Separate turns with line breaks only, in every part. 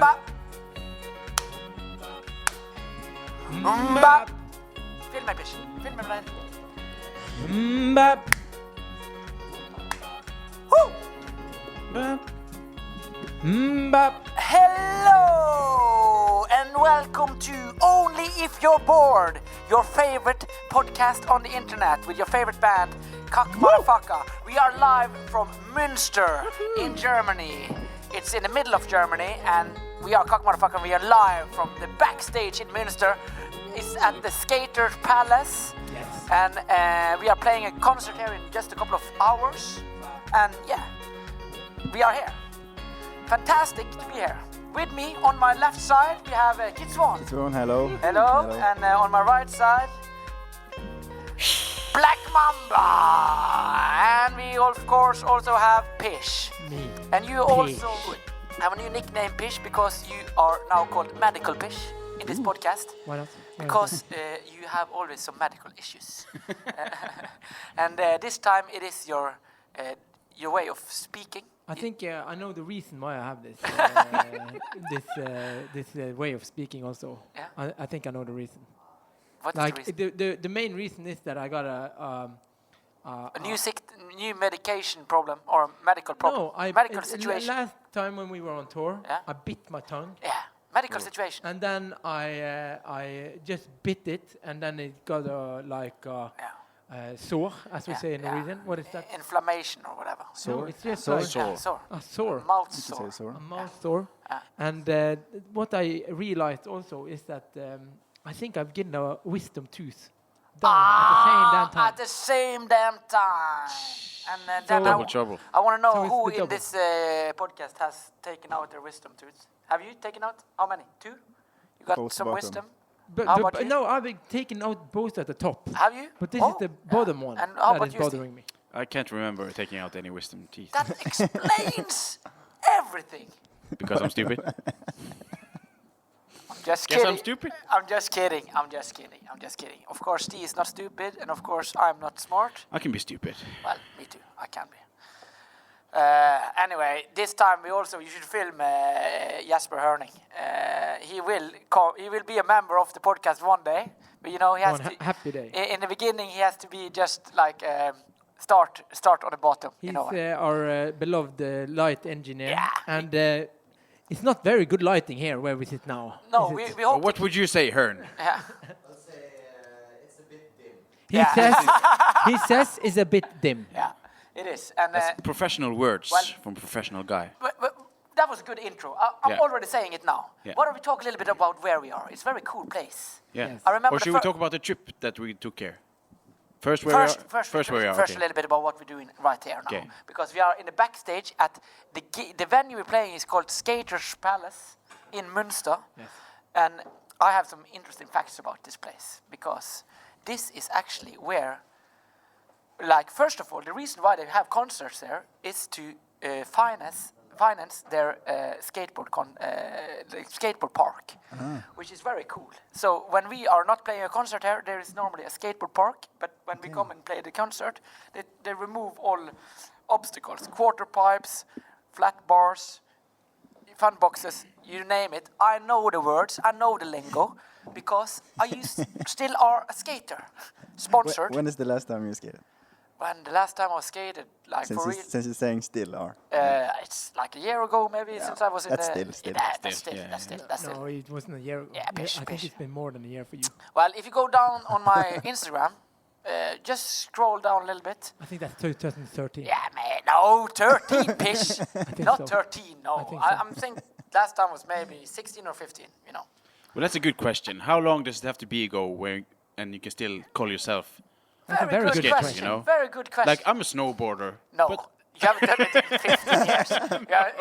Bop. Bop. Film mig bitch. Film mig med den.
Bop.
Woo!
Bop.
Hello and welcome to Only If You're Bored, your favorite podcast on the internet with your favorite band, KAKKMADDAFAKKA. We are live from Münster in Germany. It's in the middle of Germany and we are KAKKMADDAFAKKA. We are live from the backstage in Münster. It's at the Skaters Palace.
Yes.
And we are playing a concert here in just a couple of hours. And yeah, we are here. Fantastic to be here. With me on my left side we have Kid Swan.
Hello.
Hello. And on my right side, Black Mamba. And we of course also have Pish.
Me.
And you also have a new nickname, Pish, because you are now called Medical Pish in this podcast.
Why not?
Because you have always some medical issues. And this time it is your way of speaking.
I think I know the reason why I have this this way of speaking also.
Yeah.
I think I know the reason.
What
Like
is the reason?
the main reason is that I got
A new medication problem or a medical problem?
No,
medical situation.
Last time when we were on tour,
Yeah.
I bit my tongue.
Yeah, medical situation.
And then I just bit it, and then it got sore, as we say in Norwegian. What is that?
Inflammation or whatever.
No, it's just
Sore.
like
Yeah, sore.
a sore.
Mouth
You
sore.
can say sore.
A mouth sore. And what I realized also is that I think I've gotten a wisdom tooth down
At the same damn time. And then
Double trouble.
I want to know
So it's
who
the
in
double.
this podcast has taken out their wisdom tooth. Have you taken out? How many? 2? You got
Both
some
bottom.
wisdom?
But,
How
the,
about you?
no, I've been taken out both at the top.
Have you?
But this is the bottom one
And how
that
about
is
you, Steve?
bothering me.
I can't remember taking out any wisdom teeth
That explains everything.
because I'm stupid.
I'm just
Guess
kidding.
I'm stupid.
I'm just kidding. I'm just kidding. I'm just kidding. Of course, Steve is not stupid, and of course, I'm not smart.
I can be stupid.
Well, me too. I can be. Anyway, this time you should film Jasper Herning. He will be a member of the podcast one day, but you know he has
One
to.
happy day.
In the beginning, he has to be just like start on the bottom.
He's
You know.
our beloved light engineer.
Yeah.
And it's not very good lighting here where we sit now.
No,
is
we
it?
hope.
What would you say, Hearn?
Yeah.
I'll say it's a bit dim.
He says it's a bit dim.
Yeah, it is. And
That's professional words
well-
from professional guy.
but that was a good intro. I'm
Yeah.
already saying it now.
Yeah.
Why don't we talk a little bit about where we are? It's a very cool place.
Yeah.
Yes.
I remember
Or
the
should we talk about the trip that we took here? First, where we are. First, where we are.
First,
Okay.
a little bit about what we're doing right here now,
Okay.
because we are in the backstage at the venue we're playing is called Skaters Palace in Münster,
Yes.
and I have some interesting facts about this place because this is actually where, like, first of all, the reason why they have concerts there is to finance their skateboard park, which is very cool. So when we are not playing a concert here, there is normally a skateboard park, but when we come and play the concert, they remove all obstacles, quarter pipes, flat bars, fun boxes, you name it. I know the words, I know the lingo, because I still are a skater, sponsored.
When is the last time you skated?
When the last time I skated, like
Since
for real,
since you're saying still are.
it's like a year ago maybe, since I was in
That's
the...
still.
That's still.
No, it wasn't a year ago.
Yeah,
I
pish,
think
pish.
it's been more than a year for you.
Well, if you go down on my Instagram, just scroll down a little bit.
I think that's 2013.
Yeah, man, no, 13, pish.
think
Not
so.
13, no.
I think so.
I'm thinking last time was maybe 16 or 15, you know.
Well, that's a good question. How long does it have to be ago where and you can still call yourself?
That's a very good
question,
question.
you know?
Very good question.
Like, I'm a snowboarder.
no,
But
you haven't done it in 15 years. Yeah.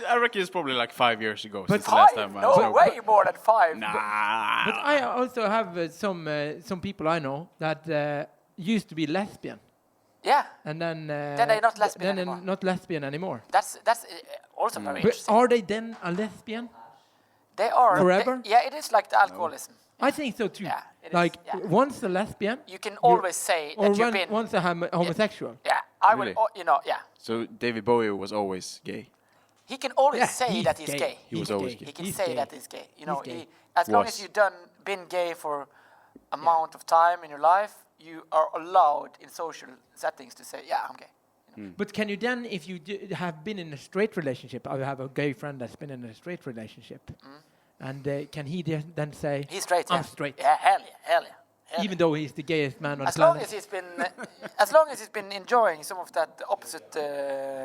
I reckon it's probably like 5 years ago
But
since the last time
5?
I
No,
snowboarded.
way more than 5.
Nah.
But I also have some people I know that used to be lesbian.
Yeah,
And then
they're not lesbian
then
anymore.
they're not lesbian anymore.
that's also very
But
interesting.
are they then a lesbian?
They are.
Forever?
Yeah, it is like the alcoholism.
I think so too.
Yeah, it is,
like
yeah.
once a lesbian,
You can always say
or
that you've been...
once a homosexual.
Yeah, I
Really?
will, you know, yeah.
So David Bowie was always gay.
He can always
Yeah,
say that he's gay.
He was always gay.
He can
He's
say
gay.
that he's gay. You know,
He's gay.
as long
Was.
as you've been gay for amount of time in your life, you are allowed in social settings to say, yeah, I'm gay.
But can you then, if you have been in a straight relationship, I have a gay friend that's been in a straight relationship, and can he then say,
He's straight.
I'm
yeah.
straight,
Yeah, hell yeah.
even though he's the gayest man on the
As long
planet?
as he's been, as long as he's been enjoying some of that opposite.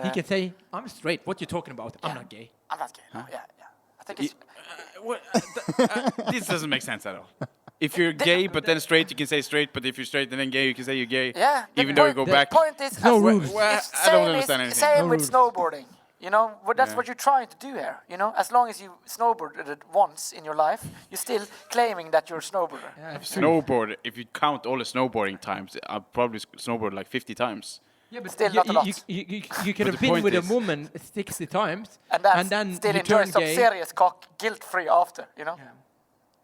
He can say, I'm straight. What you talking about? I'm not gay.
I'm not gay. No, yeah. I think it's.
This doesn't make sense at all. If you're gay but then straight, you can say straight. But if you're straight and then gay, you can say you're gay.
Yeah.
Even though you go back.
The point is,
No
as-
rules.
Well,
it's
I don't
same
understand
is-
anything.
Same
No
with
rules.
snowboarding. You know, that's
Yeah.
what you're trying to do here. You know, as long as you snowboarded it once in your life, you're still claiming that you're a snowboarder.
Yeah, it's true.
Snowboard. If you count all the snowboarding times, I've probably snowboarded like 50 times.
Yeah, but
Still
you,
not a lot.
you could have
the
been
point
with
is-
a woman 60 times,
And that's
then
still
you
enjoy
turn
some
gay.
serious cock guilt-free after. You know.
Yeah.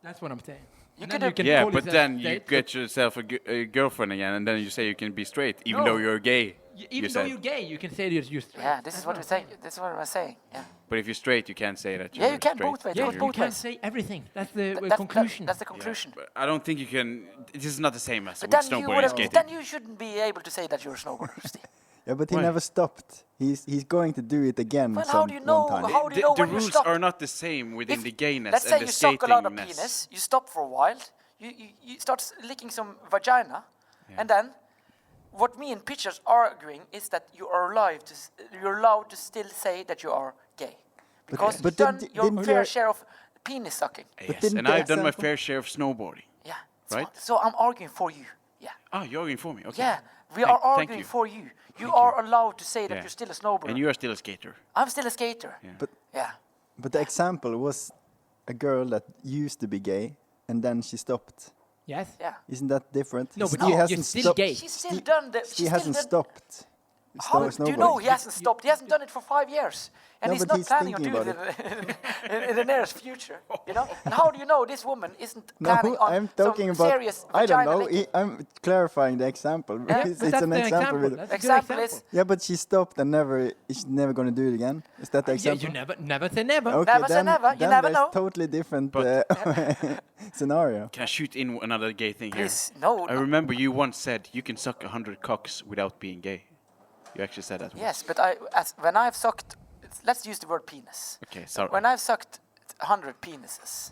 That's what I'm saying.
You
And
could
then
have-
can
Yeah,
call
but
yourself
then you
straight,
get yourself a girlfriend again, and then you say you can be straight, even
No.
though you're gay.
even though
said.
you're gay, you can say you're straight.
Yeah, this
That's
is what we're saying. This is what we're saying. Yeah.
But if you're straight, you can't say that you're
Yeah, you can
straight.
both ways.
Yeah,
It goes
you
both
can
ways.
say everything. That's the
That's-
conclusion.
That's the
Yeah,
conclusion.
but I don't think you can. This is not the same as
But
with
then you
snowboarding and skating.
then you shouldn't be able to say that you're a snowboarder, Steve.
Yeah, but he
Why?
never stopped. He's going to do it again.
Well, how do you know?
One time.
How do you know
The
when you
rules
stop?
are not the same within
If-
the gayness
Let's say
and the
you suck a lot of
skatingness.
penis, you stop for a while, you start licking some vagina, and then what me and Pitcher's arguing is that you're allowed to still say that you are gay because
but
you've done
didn't
your fair
you-
share of penis sucking.
Yes,
didn't
and
the
I've done my
example-
fair share of snowboarding.
Yeah,
Right?
So I'm arguing for you. Yeah,
Ah, you're arguing for me. Okay.
yeah, we
Thank-
are
thank
arguing
you.
for you. You
Thank
are
you.
allowed to say that
Yeah.
you're still a snowboarder.
And you are still a skater.
I'm still a skater.
Yeah.
But
Yeah.
but the example was a girl that used to be gay and then she stopped.
Yes.
Yeah.
Isn't that different?
No, but
He
you're
hasn't
still
stopped.
gay.
She's still done the.
He
she's
hasn't
still done,
stopped.
How do you know
snowboarding.
he hasn't stopped? He hasn't done it for 5 years, and
No,
he's
but
not
he's
planning on
thinking
doing it in the nearest future. You know. And how do you know this woman isn't
No,
planning on
I'm talking
some
about.
serious
I don't
vagina
know.
licking?
I'm clarifying the example.
Yeah,
because
But
it's
that's
an
the
example.
example.
With,
That's a good
Example
example.
is
yeah, but she stopped and she's never going to do it again. Is that the
Yeah,
example?
you never say never.
Okay,
Never say
then,
never. You
then
never
there's
know.
totally different
But-
scenario.
Can I shoot in another gay thing here?
Please, no.
I remember you once said you can suck 100 cocks without being gay. You actually said that once.
Yes, but when I've sucked, let's use the word penis.
Okay, sorry.
When I've sucked 100 penises,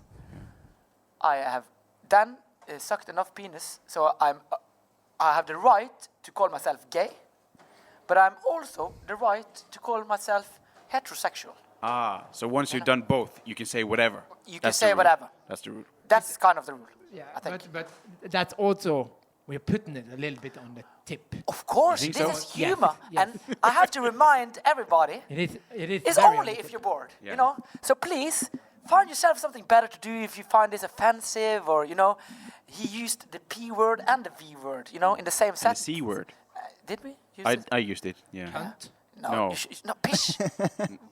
I have then sucked enough penis, so I have the right to call myself gay, but I'm also the right to call myself heterosexual.
Ah, so once you've done both, you can say whatever.
You can
That's the
say
rule.
whatever.
That's the rule.
That's kind of the rule.
Yeah,
I think.
but that's also we're putting it a little bit on the tip.
Of course,
You
this
think
is
so?
Yes,
humor,
yes.
and I have to remind everybody.
It is.
It's
very
only
on the
if
tip.
you're bored,
Yeah.
you know. So please find yourself something better to do if you find this offensive, or you know, he used the P word and the V word, you know, in the same
And the
sentence.
C word.
Did we? Use it?
I used it, yeah.
Cunt.
No,
No.
no, pish.
Not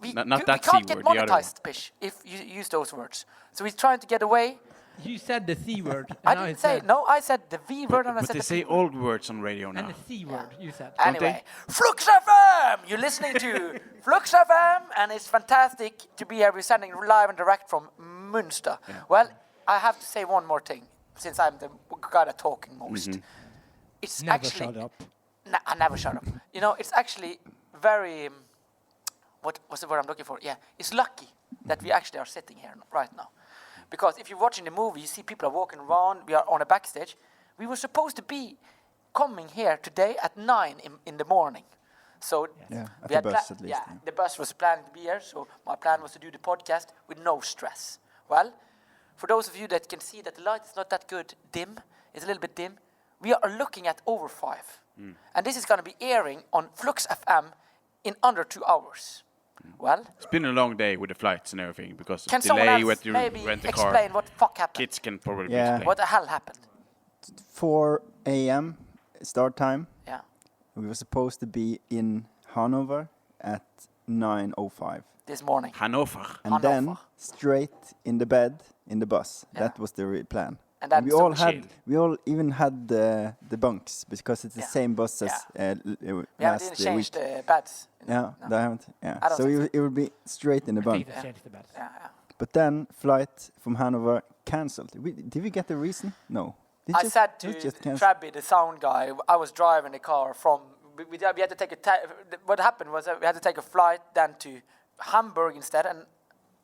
we
that
can't
C
get
word, the other one.
monetized, pish, if you use those words. So he's trying to get away.
You said the C word.
I
and
didn't say no. I said the V word and I
But
said
they
the
say
P word.
old words on radio now.
And the C word. You said.
Anyway, Flux FM! You're listening to Flux FM, and it's fantastic to be here. We're sending live and direct from Münster.
Yeah.
Well, I have to say one more thing, since I'm the guy that's talking most. It's
Never
actually,
shut up.
I never shut up. You know, it's actually very. What's the word I'm looking for? Yeah, it's lucky that we actually are sitting here right now. Because if you're watching the movie, you see people are walking around, we are on a backstage. We were supposed to be coming here today at 9 in the morning. So
Yeah, at
we
the
had
bus at least.
yeah,
Yeah.
the bus was planning to be here, so my plan was to do the podcast with no stress. Well, for those of you that can see that the light is not that good, dim, it's a little bit dim, we are looking at over 5. And this is going to be airing on Flux FM in under 2 hours. Well,
It's been a long day with the flights and everything because
can
of
someone
delay
else
with you
maybe
rent the
explain
car.
what the fuck happened?
Kids can probably
Yeah.
explain.
What the hell happened?
4 a.m. start time.
Yeah.
We were supposed to be in Hanover at 9:05,
This morning.
Hannover.
and then
Hanover.
straight in the bed in the bus.
Yeah.
That was the plan.
And then
we all even had the bunks because it's the same bus as
we
last
haven't even changed
week.
the beds.
Yeah,
No.
they haven't. Yeah,
I don't
so
think
it would be straight in the
I
bunk.
think they changed the best.
Yeah.
But then flight from Hanover cancelled. Did we get the reason? No.
I said to
it just cancelled.
Trabby, the sound guy, I was driving the car from. We had to take what happened was that we had to take a flight then to Hamburg instead, and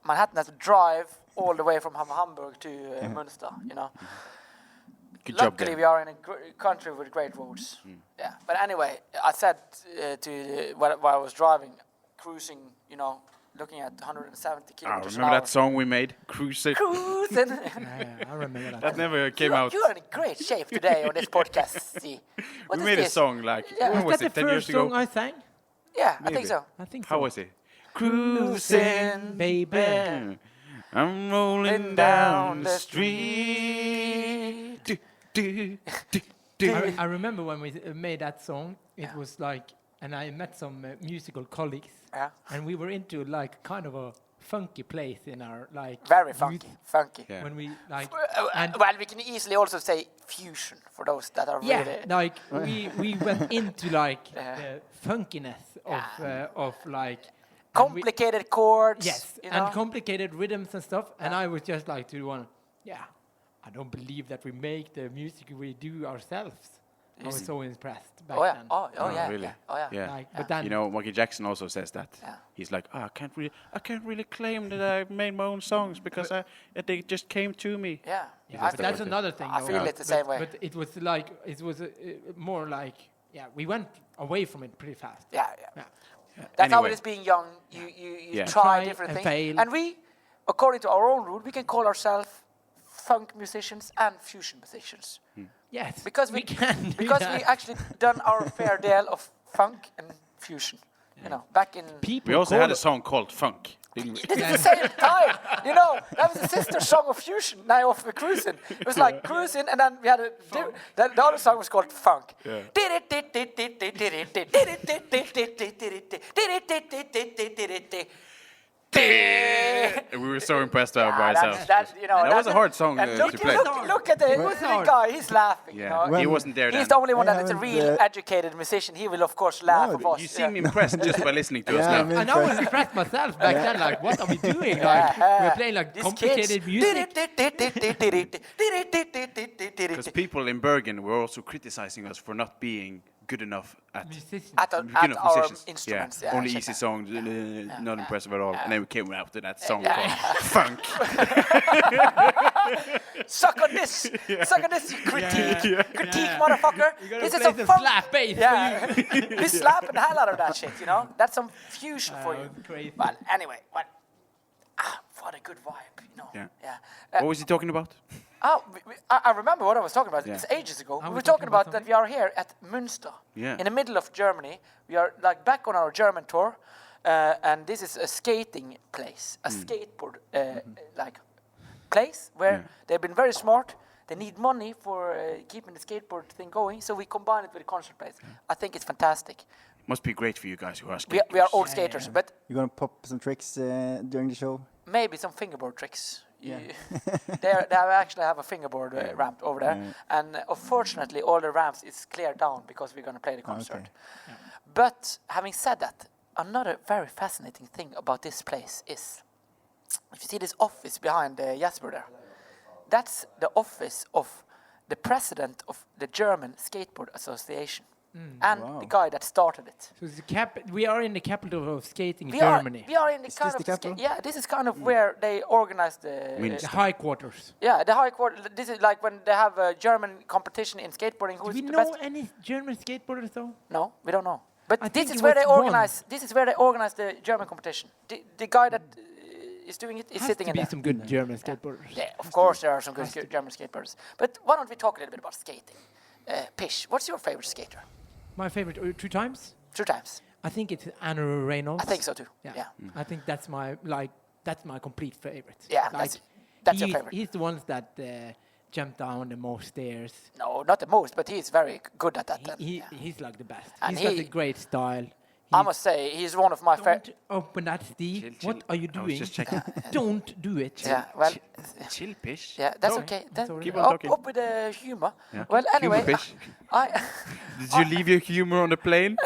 Manhattan had to drive all the way from Hamburg to Münster. You know.
Good job
Luckily,
there.
we are in a country with great roads. Yeah. But anyway, I said while I was driving, cruising, you know, looking at 170 kilometers an
Remember
hour.
that song we made? Cruising.
Cruising.
I remember that.
That never came out.
You are in great shape today on this podcast. See, what
We
is
made a
this?
song like,
Yeah.
when
Was
was
that
it,
the
10 years
first song
ago?
I sang?
Yeah, I
Maybe.
think so.
I think so.
How was it?
Cruising,
baby.
I'm rolling down the street.
I remember when we made that song, it was like, and I met some musical colleagues,
Yeah.
and we were into like kind of a funky place in our like
Very funky,
youth,
funky.
Yeah.
when we like
And well, we can easily also say fusion for those that are
yeah,
really.
like we went into like the funkiness of like and we-
Complicated chords.
yes,
you know?
and complicated rhythms and stuff, and I was just like to one, yeah, I don't believe that we make the music we do ourselves. I was so impressed back
Oh yeah.
then.
Oh yeah.
really?
Yeah. Oh yeah.
Yeah.
Like, but then
You know, Michael Jackson also says that.
Yeah.
He's like, I can't really claim that I made my own songs because they just came to me.
Yeah.
yeah, but that's
like
another thing.
I
though.
feel it the same way.
But it was like it was more like we went away from it pretty fast.
Yeah.
Yeah.
That's how
Anyway.
it is being young. You
Yeah.
try
Try
different
and
things.
fail.
And we, according to our own rule, we can call ourselves funk musicians and fusion musicians.
Yes,
Because we
can do
because
that.
we actually done our fair deal of funk and fusion. You know, back in
People
We also
call
had a
it-
song called Funk. didn't we?
this is the same time. You know, that was the sister song of fusion. Now of the cruising. It was like cruising, and then we had the other song was called funk.
And we were so impressed by ourselves.
That
was a hard song
and
to play.
Look at the
hard.
guy. He's laughing.
Yeah,
You know?
he
When-
wasn't there
He's
then.
the only one
I
that is a
haven't,
real educated musician. He will of course laugh
No,
of us.
You seem impressed just by listening to us
Yeah,
now.
I mean-
And I was impressed myself back then. Like, what are we doing? Like, we're playing like
These
complicated
kids.
music.
Because people in Bergen were also criticizing us for not being good enough at
Musicians.
At
good
our
enough musicians.
instruments.
Yeah. Only
shit.
easy songs, not impressive at all. And then we came out to that song called Funk.
Suck on this, you critique, critique, motherfucker.
You gotta
This is
play
a
some
funk.
slap bass
Yeah, we slapping the hell out of that shit. You know, that's some fusion for you.
crazy.
But anyway, what a good vibe. You know.
Yeah.
Yeah.
What was he talking about?
I remember what I was talking about.
Yeah.
It's ages ago.
I
We
was
were
talking
talking about
about
that we are here at Münster,
Yeah.
in the middle of Germany. We are like back on our German tour, and this is a skating place, a skateboard like place where they've been very smart. They need money for keeping the skateboard thing going, so we combine it with a concert place. I think it's fantastic.
Must be great for you guys who are
We
skaters.
are old skaters, but
You're gonna pop some tricks during the show.
maybe some fingerboard tricks.
Yeah.
They actually have a fingerboard ramp over there, and unfortunately, all the ramps is cleared down because we're going to play the concert. But having said that, another very fascinating thing about this place is, if you see this office behind Jasper there, that's the office of the president of the German Skateboard Association, and the guy that started it.
So it's we are in the capital of skating,
We
Germany.
are in the
Is
kind
this
of
the capital?
this is kind of where they organize the
The high quarters.
yeah, the high court. This is like when they have a German competition in skateboarding.
Do
Who's
we
the
know
best?
any German skateboarders though?
No, we don't know. But
I
this
think
is
it
where they
was one.
organize. This is where they organize the German competition. The guy that is doing it is
Has
sitting
to
in
be
there.
some good German skateboarders.
Yeah, of course there are some good German skateboarders. But why don't we talk a little bit about skating? Pish, what's your favorite skater?
My favorite 2 times.
2 times.
I think it's Anna Reynolds.
I think so too.
Yeah.
Yeah.
I think that's my complete favorite.
Yeah,
Like,
that's your favorite.
He's the ones that jump down the most stairs.
No, not the most, but he's very good at that. then.
He's
Yeah.
like the best.
And
He's got
he-
a great style.
I must say, he's one of my
Don't open that, Steve.
Chill, chill.
What are you
I was
doing?
just checking.
Don't do it.
Yeah, well,
Chill, Pish.
yeah, that's
Sorry.
okay. Then
sorry.
Keep on
up,
talking.
up with the humor.
Yeah.
Well,
Humor,
anyway,
Pish.
I
Did you leave your humor on the plane?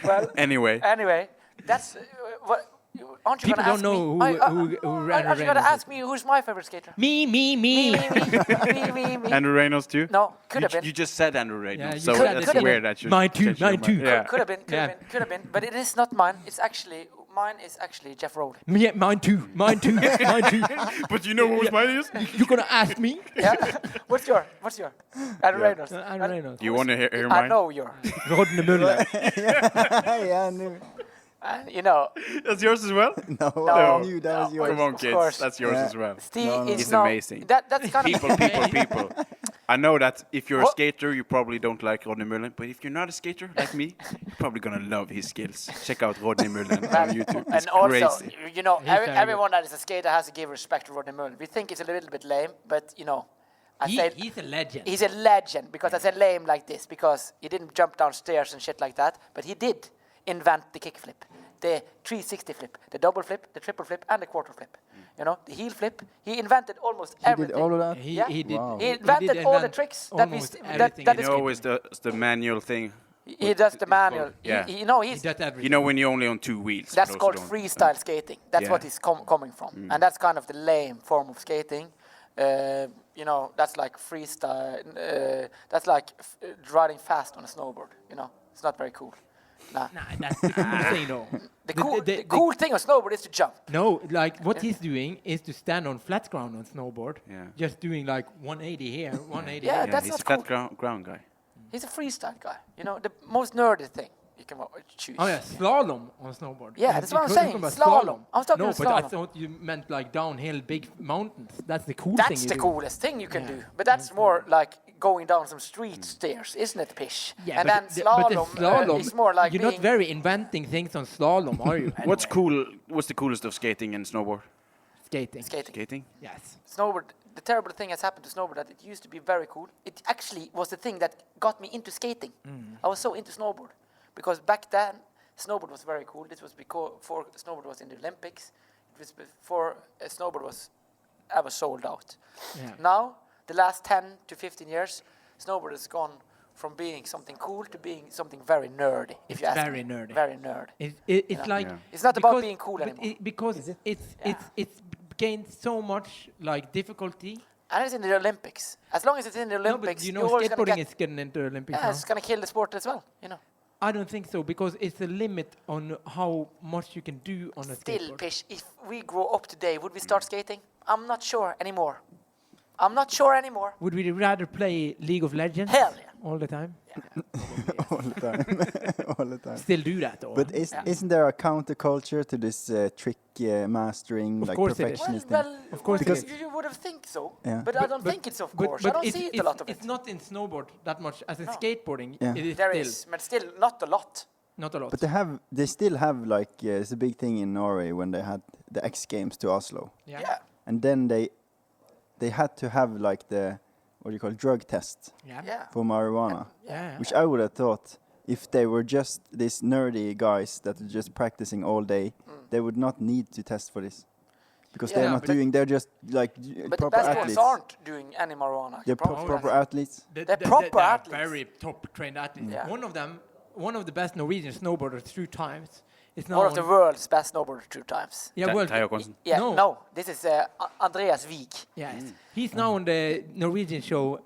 well,
Anyway.
that's what. Aren't you
People
gonna ask
don't know
me?
who Ryan
Aren't you gonna
Reynolds
ask me who's my favorite skater?
Me.
Me.
Andrew Reynolds too?
No, could have been.
You just said Andrew Reynolds,
you
so
said
that's
it. Could've
weird
been.
that you
Mine too,
changed your
mine
mind.
too.
Yeah.
Could have been.
Yeah.
Could have been. But it is not mine. It's actually mine. Is actually Jeff Rowley.
Yeah, mine too. Mine too.
But you know whose mine is?
You're gonna ask me?
Yeah. What's your? Andrew Reynolds.
Andrew Reynolds.
Do you want to hear
I
mine?
know your.
Rodney Muller.
Yeah, I knew.
You know,
That's yours as well?
No,
No.
I knew that was
No.
yours.
Come on,
Of
kids.
course.
That's yours
Yeah.
as well.
Steve
No, no.
is
He's
now.
amazing.
That's kind of
People. I know that if you're a
What?
skater, you probably don't like Rodney Mullen, but if you're not a skater like me, you're probably gonna love his skills. Check out Rodney Mullen on YouTube. It's
And also,
crazy.
you know,
He's very
everyone that is a skater has to give respect to Rodney Mullen. We think it's a little bit lame, but you know, I said
He's a legend.
he's a legend because I said lame like this because he didn't jump downstairs and shit like that, but he did invent the kick flip, the 360 flip, the double flip, the triple flip, and the quarter flip. You know, the heel flip. He invented almost
He
everything.
did all of that?
Yeah.
He did.
Wow.
He
did
invented all the
invent
tricks that we
almost
st-
everything.
that
You
is
know, always the manual thing.
he does the manual.
Yeah.
You know,
He
he's
does everything.
You know when you're only on two wheels.
that's
but
called
also don't-
freestyle skating. That's
Yeah.
what he's coming from, and that's kind of the lame form of skating. You know, that's like freestyle. That's like riding fast on a snowboard. You know, it's not very cool. Nah.
Nah, that's the cool thing, though.
The cool thing on snowboard is to jump.
No, like what he's doing is to stand on flat ground on snowboard,
Yeah.
just doing like 180 here, 180
Yeah,
there.
Yeah,
that's
he's
not
a flat
cool.
ground guy.
He's a freestyle guy. You know, the most nerdy thing you can choose.
Oh yeah, slalom on snowboard.
Yeah,
You
that's what I'm
could-
saying,
you could
slalom. I was talking
no,
about
but I
slalom.
thought you meant like downhill, big mountains. That's the cool thing.
That's
you
the
do.
coolest thing you can
Yeah.
do. But that's more like going down some street stairs, isn't it, Pish?
Yeah,
and
but
then
but the
slalom, is more like
you're
being
not very inventing things on slalom, are you?
What's cool? What's the coolest of skating and snowboard?
Skating.
skating.
Skating?
Yes.
Snowboard. The terrible thing has happened to snowboard that it used to be very cool. It actually was the thing that got me into skating. I was so into snowboard because back then snowboard was very cool. This was before snowboard was in the Olympics. It was before snowboard was ever sold out.
Yeah.
Now, the last 10 to 15 years, snowboard has gone from being something cool to being something very nerdy. If you ask
very
me.
nerdy.
Very nerdy.
It's like
Yeah.
It's not about
because-
being cool
but
anymore.
because it's gained so much like difficulty.
And it's in the Olympics. As long as it's in the
No,
Olympics,
but you know,
you're always gonna
skateboarding
get.
is getting into Olympics
Yeah,
now.
it's gonna kill the sport as well. You know.
I don't think so because it's a limit on how much you can do on a
Still,
skateboard.
Pish, if we grow up today, would we start skating? I'm not sure anymore. I'm not sure anymore.
Would we rather play League of Legends
Hell yeah.
all the time?
All the time. All the time.
Still do that though.
But
huh?
isn't there a counterculture to this trick mastering,
Of
like
course it is.
perfectionist thing?
Of course
it is.
you would have think so.
Yeah.
But I don't think it's of course. I don't see it a lot of it.
It's not in snowboard that much. As in
No.
skateboarding,
Yeah.
it is
There
still
is, but still not a lot.
not a lot.
But they still have like it's a big thing in Norway when they had the X Games to Oslo,
Yeah.
and then they had to have like the what do you call drug test
Yeah.
Yeah.
for marijuana,
Yeah.
which I would have thought if they were just these nerdy guys that are just practicing all day, they would not need to test for this because
Yeah,
they're not
but-
doing. They're just like
But the
proper
best ones
athletes.
aren't doing any marijuana.
They're
Proper
proper
ones.
athletes.
They're proper
they're
athletes.
very top trained athletes.
Yeah.
One of the best Norwegian snowboarders through times is now
One of the world's best snowboarders 2 times.
yeah, world,
Tayo Konsen.
Yeah,
No.
no, this is Andreas Wijk.
yes. He's now on the Norwegian show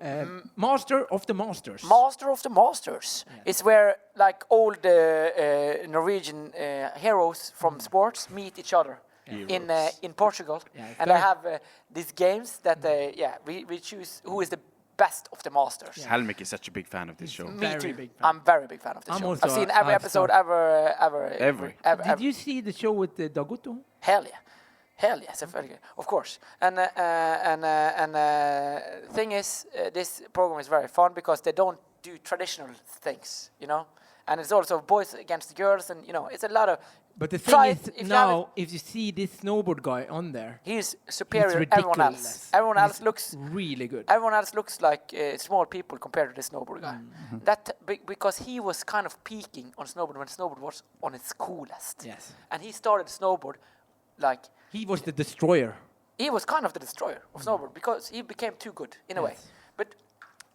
Master of the Masters.
Master of the Masters. It's where like all the Norwegian heroes from sports meet each other in Portugal,
Yeah, it's
and they
very-
have these games that we choose who is the best of the masters.
Helmik is such a big fan of this show.
Me
Very
too.
big fan.
I'm very big fan of the
I'm
show.
also
I've seen
a-
every
I've
episode
started-
Every.
Did you see the show with Daguto?
Hell yeah. Hell yeah, selvfølgelig. Of course. And thing is, this program is very fun because they don't do traditional things, you know. and it's also boys against girls, and it's a lot of.
But the
Try
thing
it,
is
if you have
now, if you see this snowboard guy on there,
he's superior
it's
to everyone else.
ridiculous.
Everyone else
He's
looks.
really good.
Everyone else looks like small people compared to the snowboard guy. That because he was kind of peaking on snowboard when snowboard was on its coolest.
Yes.
And he started snowboard like
He was the destroyer.
he was kind of the destroyer of snowboard because he became too good in a way.
Yes.
But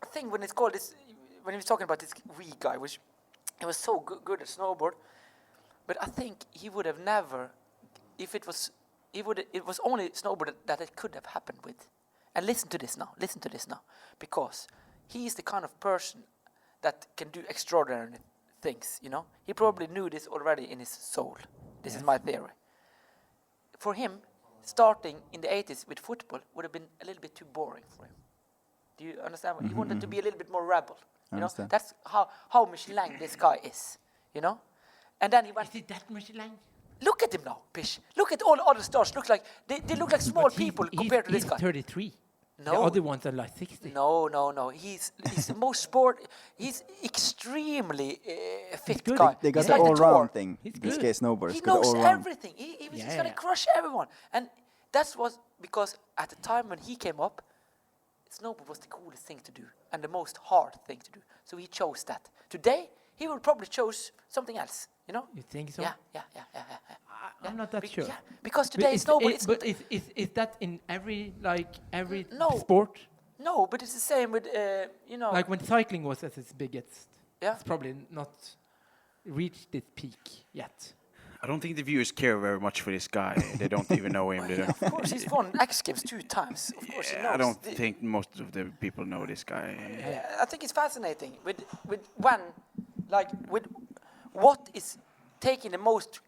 I think when it's called this, when he was talking about this wee guy, which he was so good at snowboard, but I think he would have never, if it was, it was only snowboard that it could have happened with. And listen to this now, because he is the kind of person that can do extraordinary things, He probably knew this already in his soul. This is my theory. For him, starting in the 80s with football would have been a little bit too boring for him. Do you understand? He wanted to be a little bit more rebel.
Understand.
That's how Michelin this guy is, And then he went.
Is it that Michelin?
Look at him now, Pish. Look at all the other stars. Look like they look like small
But
people
he's-
compared to this
he's
guy.
33. The
No.
other ones are like 60.
No. He's the most sport. He's extremely fit
good.
guy.
They got
He's
the
like the
all-round
Thor.
thing.
He's
This
good.
guy snowboarders
He
got the
knows
all-round.
everything. He was
Yeah,
just gonna
yeah.
crush everyone. And that was because at the time when he came up, snowboard was the coolest thing to do and the most hard thing to do. So he chose that. Today, he will probably choose something else.
You think so?
Yeah.
I'm not that sure.
Yeah, because
But
today
is-
snowboard.
is- but is that in every
No.
sport?
No, but it's the same with
Like when cycling was at its biggest,
Yeah.
it's probably not reached its peak yet.
I don't think the viewers care very much for this guy. They don't even know him. They
Yeah,
don't.
of course, he's won X Games 2 times. Of course, he knows.
I don't think most of the people know this guy.
I think it's fascinating with what is taking the most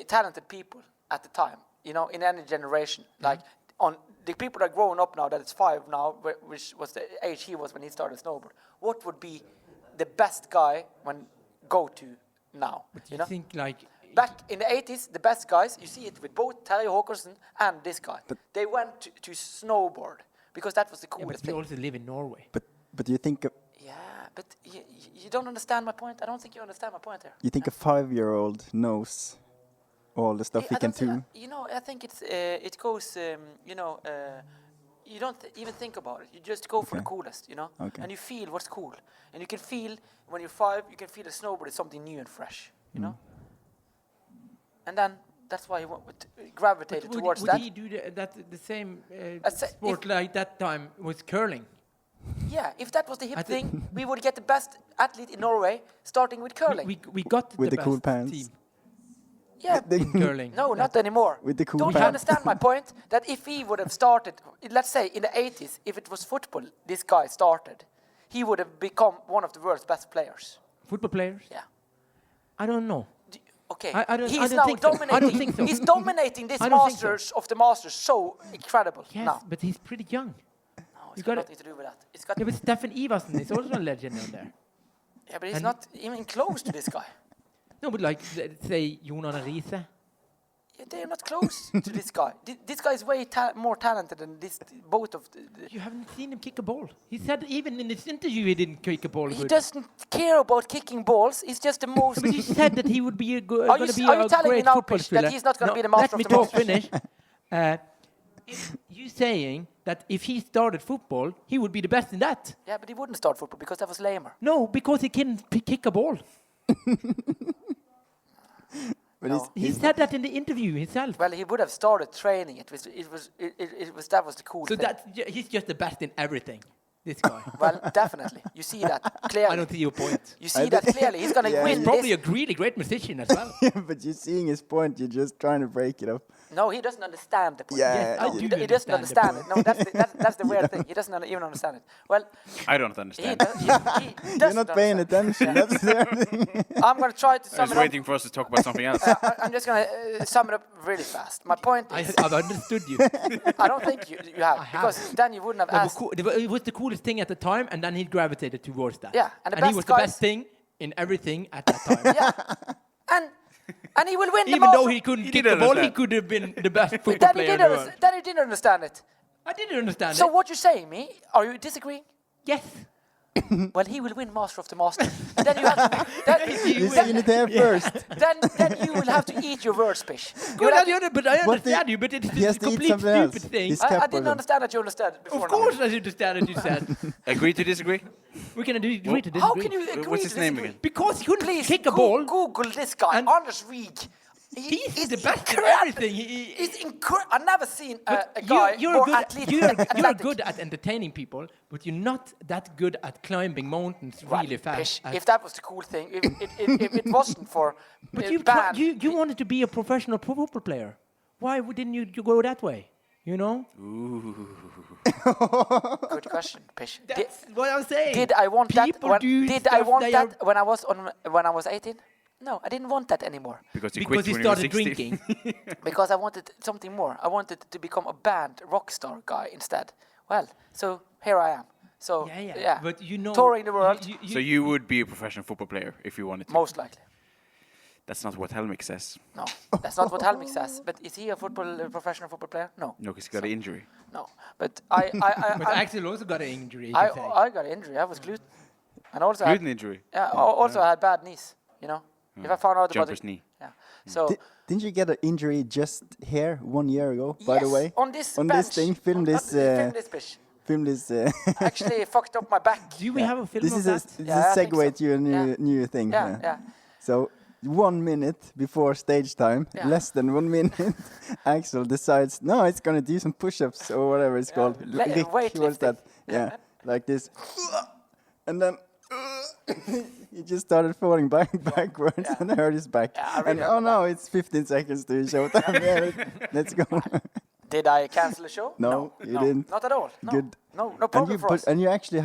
talented people at the time, in any generation. Like on the people that are growing up now, that it's 5 now, which was the age he was when he started snowboard. What would be the best guy when go to now?
You think like
Back in the 80s, the best guys, you see it with both Terje Håkonsen and this guy. They went to snowboard because that was the
yeah,
coolest
but you
thing.
also live in Norway.
But you think
Yeah, but you don't understand my point. I don't think you understand my point there.
a 5-year-old knows all the stuff he
I
can
don't think-
do?
I think it goes, you don't even think about it. You just go for the
Okay.
coolest,
Okay.
and you feel what's cool. And you can feel, when you're 5, you can feel a snowboard is something new and fresh, And then that's why you gravitated
Would
towards
would
that.
he do the same
say
sport like that time was curling?
Yeah, if that was the hip
I think-
thing, we would get the best athlete in Norway, starting with curling.
We got
With
the
the cool
best
pants.
team
yeah,
in curling.
no, not anymore.
With the cool
Don't you
pants.
understand my point? That if he would have started, let's say in the 80s, if it was football, this guy started, he would have become one of the world's best players.
Football players?
Yeah.
I don't know.
Okay.
I don't
He's
think
now
so. I don't
dominating.
think so.
He's dominating this
I don't think so.
Masters of the Masters so incredible
Yes,
now.
but he's pretty young.
No, it's
you
got
gotta-
nothing to do with that. It's got
Yeah, but Stefan Iversen is also a legend on there.
yeah, but he's
and-
not even close to this guy.
No, but like say Jon Arne Riise.
Yeah, they're not close to this guy. This guy is way more talented than both of the
You haven't seen him kick a ball. He said even in this interview he didn't kick a ball
He
good.
doesn't care about kicking balls. He's just the most.
But he said that he would be a good,
Are
going
you
to be
are you
a
telling me
great
now,
football
Pish, that
spieler.
he's not gonna
No,
be the master
let me
of the
talk
Masters?
finish. You saying that if he started football, he would be the best in that?
Yeah, but he wouldn't start football because that was lamer.
No, because he can kick a ball.
But
No.
He said that in the interview himself.
Well, he would have started training. That was the cool
So
thing.
he's just the best in everything. This guy.
Well, definitely. You see that clearly.
I don't see your point.
You see that clearly. He's gonna
Yeah,
win
He's probably
this.
a really great musician as well.
but you're seeing his point. You're just trying to break it up.
No, he doesn't understand the point.
Yeah,
Yes, I
No,
do
he doesn't
understand
understand
the
it. No, that's the weird thing. He doesn't even understand it. Well,
I don't
he,
understand.
he
You're
doesn't
not paying
understand.
attention. That's the other thing.
I'm gonna try to
I
sum
was
it up.
waiting for us to talk about something else.
I'm just gonna sum it up really fast. My point is,
I've understood you.
I don't think you have,
I have.
because then you wouldn't have
That was
asked.
cool. It was the coolest thing at the time, and then he gravitated towards that.
Yeah, and the
he
best
was the
guys-
best thing in everything at that time.
Yeah, and he will win the
Even though
Masters.
he couldn't
He
kick
did
the ball, he
understand.
could have been the best football
Then he
player in
didn't.
the world.
Then he didn't understand it.
I didn't understand
So
it.
what you're saying, me? Are you disagreeing?
Yes.
well, he will win Master of the Master. And then you have to,
You seen it here first.
then you will have to eat your words, Pish. You will
Well,
have to-
but I
What
understand you, but it's
he has
a
to eat
complete
something else.
stupid thing.
He's
I
kept
didn't
with
understand that you understood before
Of
now.
course I understand what you said.
Agree to disagree?
We're gonna do agree to disagree.
How can you agree
What's his
to
name
disagree?
again?
Because he couldn't
Please
kick a ball.
Google this guy,
And-
Anders Wiig.
He's the best at
incredible.
everything.
He's incredible. I've never seen a
But
guy
you're
more
good.
athletic.
You're good at entertaining people, but you're not that good at climbing mountains really fast.
Pish, if that was the cool thing, if it wasn't for
But
band,
you wanted to be a professional football player. Why didn't you go that way? You know?
good question, Pish.
That's what I'm saying.
Did I want that?
People do
Did I
stuff
want
they
that
are-
when I was 18? No, I didn't want that anymore
Because you
Because
quit
he
when you were
started
60.
drinking.
because I wanted something more. I wanted to become a band rock star guy instead. Well, so here I am. So
Yeah. But you know,
touring the world,
So you would be a professional football player if you wanted to.
most likely.
That's not what Helmich says.
No, that's not what Helmich says. But is he a professional football player? No,
No, because he got an injury.
no. But I
But Axel also got an injury. You
I
can say.
got an injury. I was gluten, and also
Gluten injury.
I had bad knees. You know, if I found out about
Jumper's
it,
knee.
yeah. So
Didn't you get an injury just here 1 year ago? By the
yes,
way,
on this
on
bench,
this thing, film this.
film this bitch.
Film this.
Actually fucked up my back.
Do we have a film
This
of
is a,
that?
this
Yeah,
is
I
a
think
segue
so.
to a new thing.
Yeah.
So 1 minute before stage time,
Yeah.
less than 1 minute, Axel decides, no, it's gonna do some push-ups or whatever it's called. Rick,
weightlifting.
what's that? Yeah, like this, and then he just started falling backwards and hurt his back.
Yeah, I really
and oh no, it's 15 seconds to showtime. Yeah, let's go.
Did I cancel the show?
No, you didn't.
Not at all. No.
Good.
No problem for us.
And you actually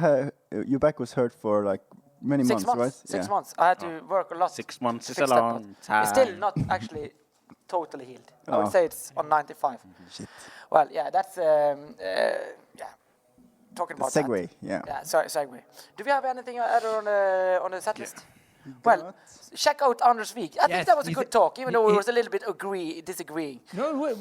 your back was hurt for like many
6
months, right?
6 months. I had to work a lot.
6 months
to
is
fix
a
that
long
part.
time.
It's still not actually totally healed. I would
Oh.
say it's on 95.
Shit.
Well, yeah, that's talking about that.
Segway, yeah.
Yeah, sorry, segue. Do we have anything other on the set list? Well, check out Anders Wiig. I think
Yes,
that was a
he's
good
a-
talk, even though
he-
it was a little bit disagreeing.
No,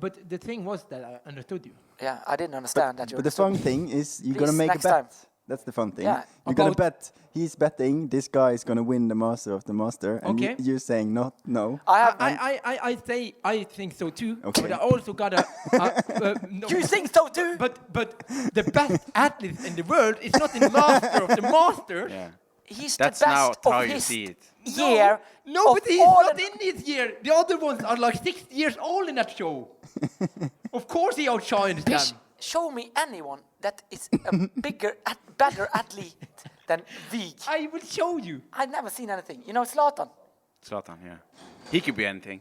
but the thing was that I understood you.
Yeah, I didn't understand that. You
But the fun thing is you're
Please,
gonna make a
next
bet.
time.
That's the fun thing.
Yeah.
You're gonna
About-
bet. He's betting this guy is gonna win the Master of the Master, and
Okay.
you're saying no.
I have.
I say I think so too.
Okay.
But I also got a. No,
You think so too?
but the best athlete in the world is not the master of the masters.
Yeah.
He's
That's
the
now
best
how
of
you
his
see it.
year.
No,
of
but he's
all
not
the-
in this year. The other ones are like 6 years old in that show. Of course he outshines them.
Pish, show me anyone that is a better athlete than Wiig.
I will show you.
I've never seen anything. You know, Zlatan.
Zlatan, yeah. He could be anything.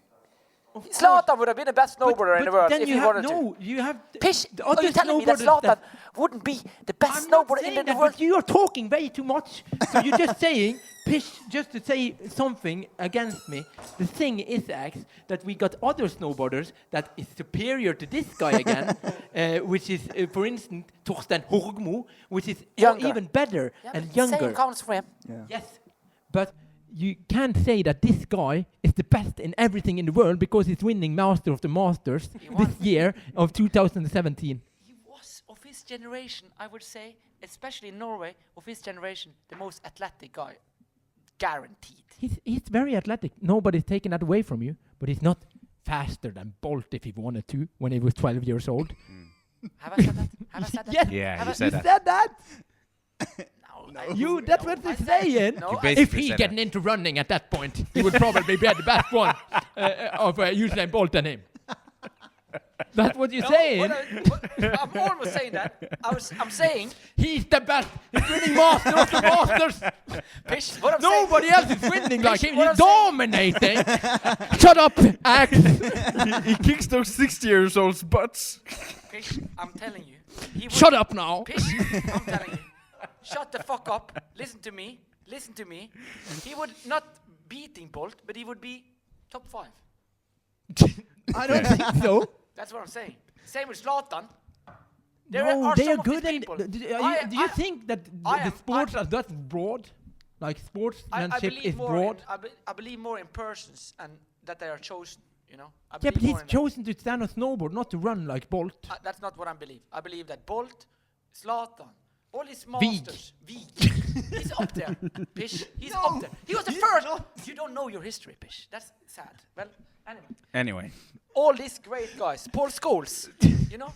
Of
Zlatan would have been the best snowboarder in the world
then
if
you
he
have,
wanted to.
no, you have
Pish,
the
are
other
you telling me that
snowboarders
Zlatan wouldn't be the best
I'm not
snowboarder
saying
in the
that,
world?
but you are talking way too much. So you're just saying, Pish, just to say something against me. The thing is, Ax, that we got other snowboarders that is superior to this guy again, which is, for instance, Torstein Horgmo, which is
Younger.
even better
Yeah,
and
but
younger.
Same counts for him.
Yeah.
Yes, but you can't say that this guy is the best in everything in the world because he's winning Master of the Masters this year of 2017.
He was, of his generation, I would say, especially in Norway, of his generation, the most athletic guy. Guaranteed.
He's very athletic. Nobody's taking that away from you, but he's not faster than Bolt if he wanted to when he was 12 years old.
Have I said that? Have I said that?
Yes,
Yeah,
Have
you
I-
said
you
that.
said that.
No,
That's what he's saying.
No,
You
I-
basically
If he's
said
getting into running at that point, he would probably be the best one of Usain Bolt than him. That's what you're
no,
saying.
I'm almost saying that. I'm saying,
He's the best. He's winning Master of the Masters.
Pish, what I'm saying.
Nobody else is winning like him.
What
He's
I'm saying-
dominating. Shut up, Axe.
He kicks those 60 years olds butts.
Pish, I'm telling you. He would,
Shut up now.
Pish, I'm telling you. Shut the fuck up. Listen to me. Listen to me. He would not beating Bolt, but he would be top 5.
I don't think so.
That's what I'm saying. Same with Zlatan.
No, they
some
are
of these
good. And
people.
do you think that the sports are that broad? Like
I
sportsmanship
believe
is
more
broad?
I believe more in persons and that they are chosen, you know. I
Yeah,
believe
but
more
he's
in that.
chosen to stand on snowboard, not to run like Bolt.
That's not what I believe. I believe that Bolt, Zlatan, All his masters. Vig. He's up there. Pish. He's up there. He was the first. You don't know your history, Pish. That's sad. Well,
Anyway.
all these great guys. Paul Scholes. You know?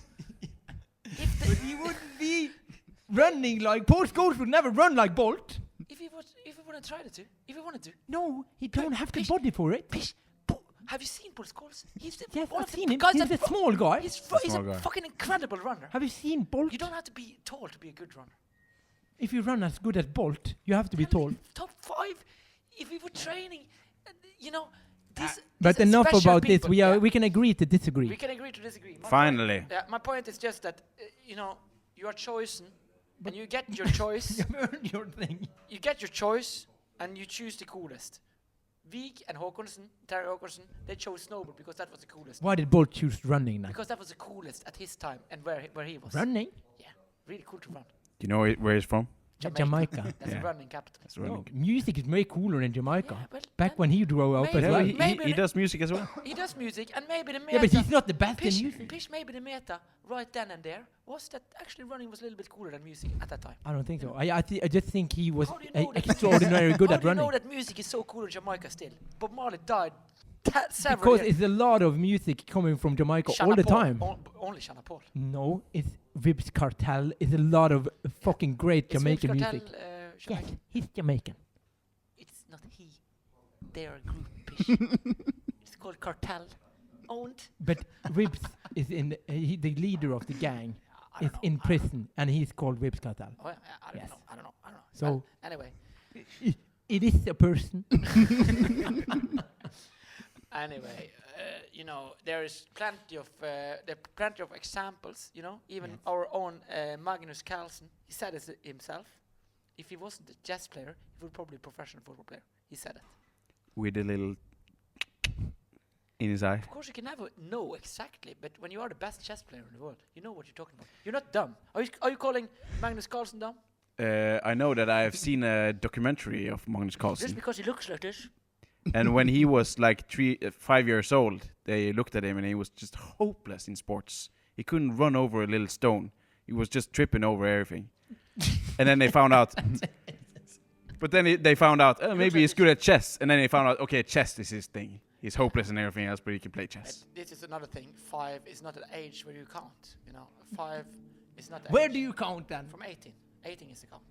But he wouldn't be running like Paul Scholes would never run like Bolt.
If he wanted to try to. If he wanted to.
No, he don't have the
Pish,
body for it.
Pish. Have you seen Paul Scholes? He's the,
Yes,
one
I've
of the
seen him.
guys
He's
that
a small guy.
He's
Small
a
guy.
fucking incredible runner.
Have you seen Bolt?
You don't have to be tall to be a good runner.
If you run as good as Bolt, you have to be tall.
Top 5. If we were training, you know, this.
But
this is
enough
special
about this.
people.
We are.
Yeah.
We can agree to disagree.
We can agree to disagree.
Finally.
My point is just that you know you are chosen, and you get your choice.
You've earned your thing.
You get your choice, and you choose the coolest. Vig and Terry Håkonsen, they chose snowboard because that was the coolest.
Why did Bolt choose running then?
Because that was the coolest at his time and where he was.
Running?
Yeah, really cool to run.
Do you know where he's from?
Jamaica.
That's
Yeah.
a running capital.
That's
No,
running.
music is way cooler in Jamaica.
Yeah, well,
Back
then
when he grew up as
maybe-
well.
Maybe
He
the-
does music as well.
He does music, and maybe the meta.
Yeah, but he's not the best in
Pish,
music.
Pish, maybe the meta right then and there was that actually running was a little bit cooler than music at that time.
I don't think so. I just think he was
How do you know that-
extraordinarily good
How
at
do you
running.
know that music is so cool in Jamaica still? Bob Marley died several
Because
years.
it's a lot of music coming from Jamaica
Shana
all the
Paul,
time.
Only Shana Paul.
No, it's Vibs Cartel. It's a lot of fucking great
Is
Jamaican
Vybz
music.
Kartel,
Yes,
Jamaican?
he's Jamaican.
It's not he. They are a group. Pish. It's called Cartel. Owned.
But Vibs is the leader of the gang.
I
Is
don't know.
in prison, and he's called Vibs Cartel.
Oh, I don't
Yes.
know. I don't know.
So-
Well, anyway.
It is a person.
Anyway, you know, there is plenty of examples. You know, even
Yes.
our own Magnus Carlsen, he said it himself. If he wasn't a chess player, he would probably be a professional football player. He said it.
With a little in his eye.
Of course, you can never know exactly, but when you are the best chess player in the world, you know what you're talking about. You're not dumb. Are you calling Magnus Carlsen dumb?
I know that I have seen a documentary of Magnus
Just
Carlsen.
because he looks like this?
And when he was like 5 years old, they looked at him and he was just hopeless in sports. He couldn't run over a little stone. He was just tripping over everything. And then they found out. But then they found out, maybe
like
he's
this.
good at chess. And then they found out, okay, chess is his thing. He's hopeless in everything else, but he can play chess.
This is another thing. 5 is not an age where you count. You know, 5 is not.
Where
age.
do you count then?
From 18. 18 is the count.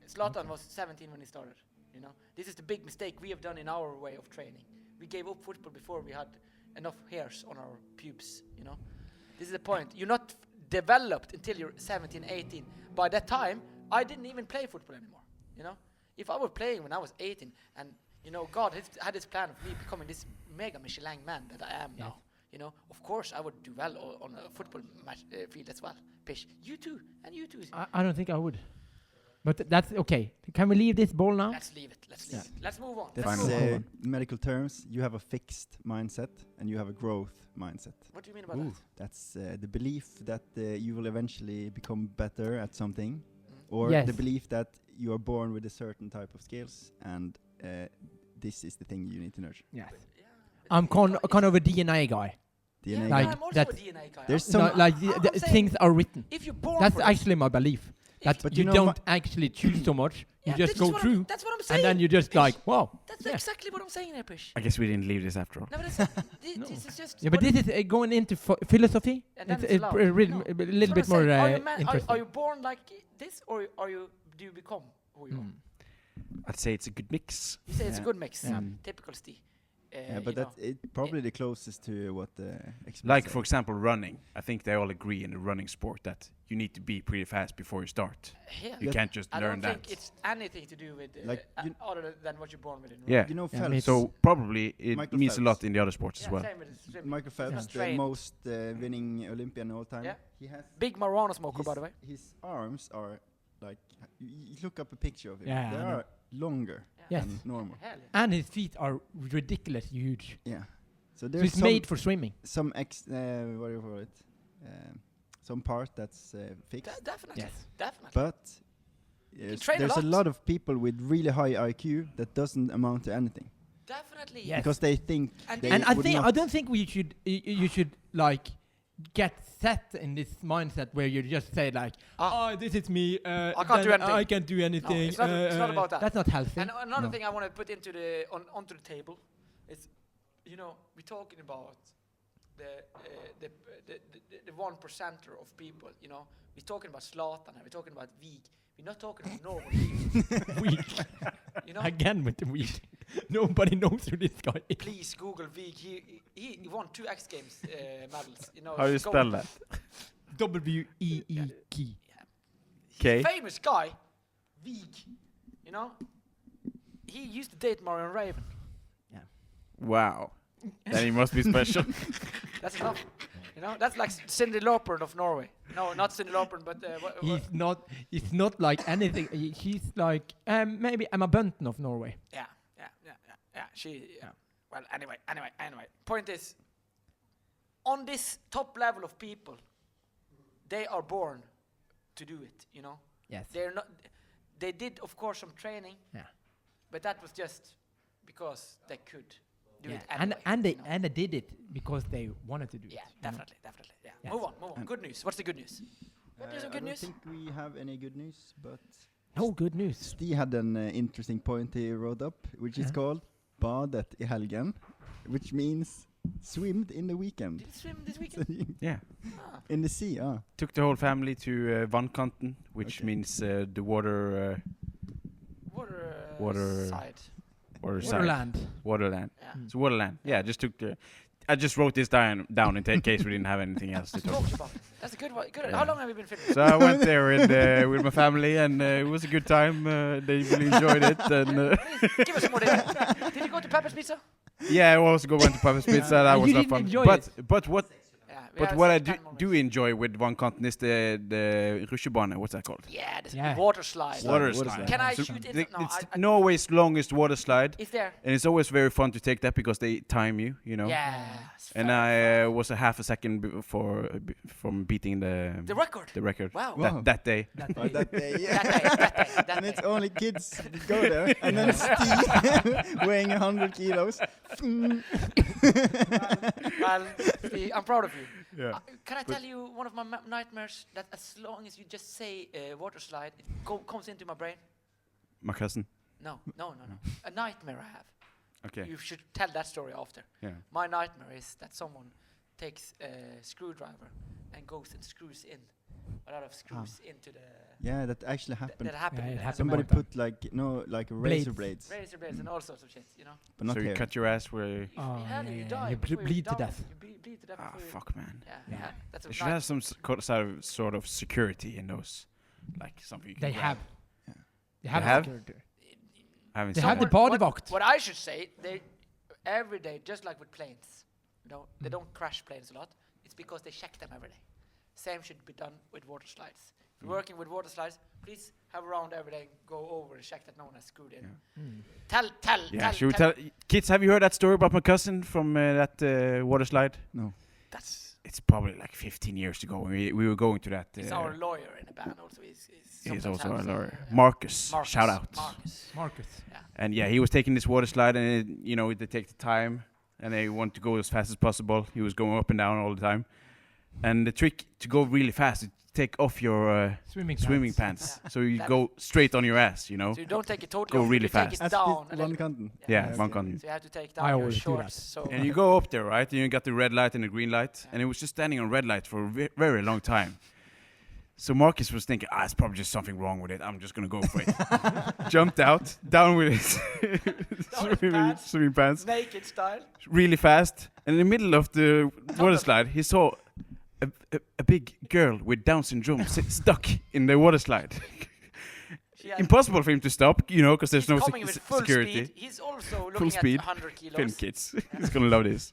Zlatan was 17 when he started. You know, this is the big mistake we have done in our way of training. We gave up football before we had enough hairs on our pubes. You know, this is the point. You're not developed until you're 17, 18. By that time, I didn't even play football anymore. You know, if I were playing when I was 18, and you know, God had his plan of me becoming this mega Michelin man that I am now. You know, of course, I would do well on a football match, field as well. Pish, you too, and you too.
I don't think I would. But that's okay. Can we leave this ball now?
Let's leave it. Let's move on.
That's
Final
in medical terms. You have a fixed mindset and you have a growth mindset.
What do you mean about that?
That's the belief that you will eventually become better at something, or
Yes.
the belief that you are born with a certain type of skills, and this is the thing you need to nurture.
Yes. I'm kind of a DNA guy.
DNA.
Like
I'm also
that-
a DNA guy.
There's
No,
some-
like
I'm
the
saying
things are written.
if you're born
That's
for this,
actually my belief. That
But
you
you know
don't actually choose so much. You
yeah,
just
this is
go
what
through,
that's what I'm saying.
and then you're just like, wow.
That's
yeah.
exactly what I'm saying here, Pish.
I guess we didn't leave this after all.
No, but this is just.
Yeah, but
what-
this is going into philosophy.
And then
It's
it's allowed.
a
No.
little
That's
bit
what
more
I'm saying. Are you man-
interesting.
are you born like this, or do you become who you are?
I'd say it's a good mix.
You say it's a
Yeah.
good mix.
Yeah.
Typical Steve.
Yeah, but
you
that's probably the closest to what the experts
Like,
say.
for example, running. I think they all agree in the running sport that you need to be pretty fast before you start.
yeah.
You can't just
I
learn
don't think
that.
it's anything to do with
Like, you-
other than what you're born with. In
Yeah.
You know,
Yeah,
Phelps.
So probably it
Michael
means a
Phelps.
lot in the other sports as well.
Same with the swimming.
Michael Phelps, the
Trained.
most winning Olympian all time.
Yeah.
He has
Big marijuana smoker, by the way.
his arms are like you look up a picture of him.
Yeah,
they
I know.
are longer
Yes.
than normal.
Hell yeah.
And his feet are ridiculous huge.
Yeah. So
So
there's
it's made for swimming.
some what do you call it? Some part that's fixed.
Definitely.
Yes.
Definitely.
But yes,
train a
there's a
lot.
lot of people with really high IQ that doesn't amount to anything
Definitely.
Yes.
because they think
And
they
And I
would
think
not
I don't think we should you should like get set in this mindset where you just say like, oh, this is me.
I can't do anything.
I can't do anything.
it's not about that.
That's not healthy.
And another thing I want to put into onto the table is, we're talking about the 1%er of people. We're talking about Zlatan and we're talking about Vig. We're not talking about normal people.
Weak. Again with the weak. Nobody knows who this guy is.
Please Google Vig. He won 2 X Games medals.
How do you spell that?
W-E-E-K.
K.
He's a famous guy, Vig. He used to date Marion Raven.
Yeah.
Wow. Then he must be special.
That's enough. That's like Cyndi Lauper of Norway. No, not Cyndi Lauper, but
He's not like anything. He's like maybe Emma Bunton of Norway.
Yeah. Well, anyway. Point is, on this top level of people, they are born to do it.
Yes.
They're not. They did, of course, some training.
Yeah.
But that was just because they could do it
and
anyway.
and they did it because they wanted to do it.
Yeah, definitely. Yeah.
Yes.
Move on. Good news. What's the good news? What is the good
I
news?
don't think we have any good news, but
No good news.
Steve had an interesting point he wrote up, which is called badet i helgen, which means swimmed in the weekend.
Did you swim this weekend?
Yeah.
In the sea,
Took the whole family to Vannkanten, which means the water Water-
side.
Waterland.
waterland.
Yeah.
So waterland. Yeah, I just wrote this down in case we didn't have anything else to talk
Talk
about.
about it. That's a good one. Good.
Yeah.
How long have you been filming?
So I went there with my family, and it was a good time. They really enjoyed it, and
Please, give us some more data. Did you go to Pepper's Pizza?
yeah, I also went to Papa's Pizza. That
You
was not
didn't
fun.
enjoy
But what
Yeah.
But what I do enjoy with Vannkanten is the Rushebane. What's that called?
Yeah, the
Yeah.
water slide.
Water
water
slide.
slide.
Can I
So
shoot in? No,
it's
I
Norway's longest water slide,
is there?
and it's always very fun to take that because they time you,
Yeah.
And I was a half a second from beating
The record.
the record
Wow.
Wow.
that day.
that day,
That
and
day.
it's only kids that go there, and then Steve weighing 100 kilos.
Well, Steve, I'm proud of you.
Yeah.
Can I tell you one of my nightmares? That as long as you just say water slide, it comes into my brain.
My cousin.
No. A nightmare I have.
Okay.
You should tell that story after.
Yeah.
My nightmare is that someone takes a screwdriver and goes and screws in a lot of screws into the.
Yeah, that actually happened.
That happened.
Yeah, it happened.
Somebody
all the
put like
Blades.
razor blades,
Razor blades and all sorts of shit,
but not
So you
here.
cut your ass where?
Oh,
Yeah, you die.
You
before
bleed to
down.
death.
You bleed to death.
Ah,
before you-
fuck, man.
Yeah. That's a
They should have some sort of security in those, like something you can
They
grab.
have.
Yeah.
They have.
have?
security.
I haven't
They
seen
have the
it.
bodyvakt.
What I should say, they every day, just like with planes, they
Mm.
don't crash planes a lot. It's because they check them every day. Same should be done with water slides. If you're working with water slides, please have around every day, go over and check that no one has screwed in.
Yeah. Yeah, should we tell kids? Have you heard that story about my cousin from that water slide?
No.
It's probably like 15 years ago. We were going to that.
He's our lawyer in the band also. He's
He's
sometimes
also our
helps,
lawyer.
yeah.
Marcus. Shout out.
Marcus.
And yeah, he was taking this water slide, and they take the time, and they want to go as fast as possible. He was going up and down all the time, and the trick to go really fast is take off your swimming pants, so you
That
go straight on your ass.
So you don't take it totally
Go
off,
really
you take
fast.
it
As
down.
this
a little
one
bit.
content.
Yeah,
Okay.
Vannkanten.
So you have to take
I
down your
always do
shorts.
that.
So
And you go up there, right? And you got the red light and the green light, and it was just standing on red light for a very long time. So Marcus was thinking, it's probably just something wrong with it. I'm just gonna go for it. Jumped out, down with his swimming pants,
naked style.
really fast. And in the middle of the water slide, he saw a big girl with Down syndrome stuck in the water slide. Impossible for him to stop, because there's no
Coming with full
security.
Speed. He's also looking
Full speed.
at 100 kilos.
Film kids. He's gonna love this.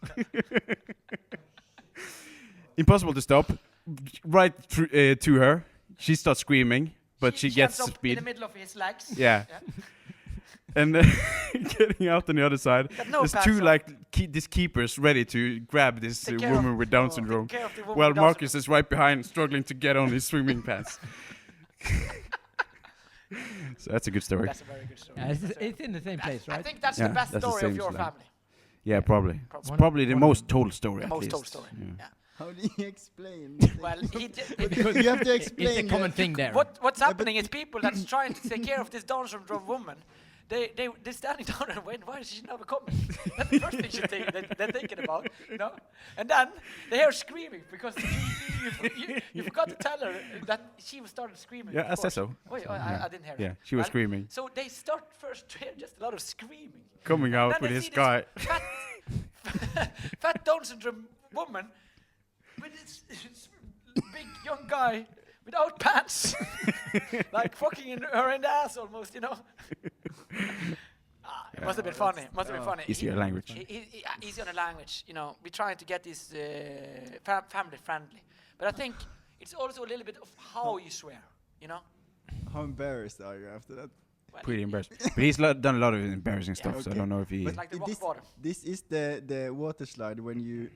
Impossible to stop. Right to her. She starts screaming, but she gets
ends up
speed.
in the middle of his legs.
Yeah. And getting out on the other side,
Got no
there's
pants
two
on.
these keepers ready to grab this
Take care
woman
of-
with Down
Take
syndrome.
care of the woman
While
with Down
Marcus is right behind, struggling to get on his swimming pants. So that's a good story.
That's a very good story.
Yeah, it's in the same place,
I
right?
think that's
Yeah,
the best
that's the
story of
same
your
slide.
family.
Yeah, probably. It's
One-
probably the
one-
most told story.
The
at
most
least.
told story.
Yeah.
Yeah.
How do you explain?
Well, he
Because you have to explain.
It's a common thing there.
what's happening is people that's trying to take care of this Down syndrome woman. They're standing down and waiting. Why is she never coming? That's the first thing they're thinking about, you know. And then they hear screaming because you forgot to tell her that she started screaming.
Yeah, I said so.
Oh, yeah, I didn't hear.
Yeah,
that.
she was
Well,
screaming.
So they start first to hear just a lot of screaming.
Coming
Then
out with
they
his
see
guy.
this fat Down syndrome woman with this big young guy without pants, like fucking her in the ass almost, you know. It must have been funny. Must have been funny.
Easier language.
Easy on the language. You know, we're trying to get this family friendly, but I think it's also a little bit of how you swear. You know.
How embarrassed are you after that?
Well,
Pretty embarrassed. But he's done a lot of embarrassing stuff, so I
Okay.
don't know if he...
But
like the rock bottom.
This is the water slide when you,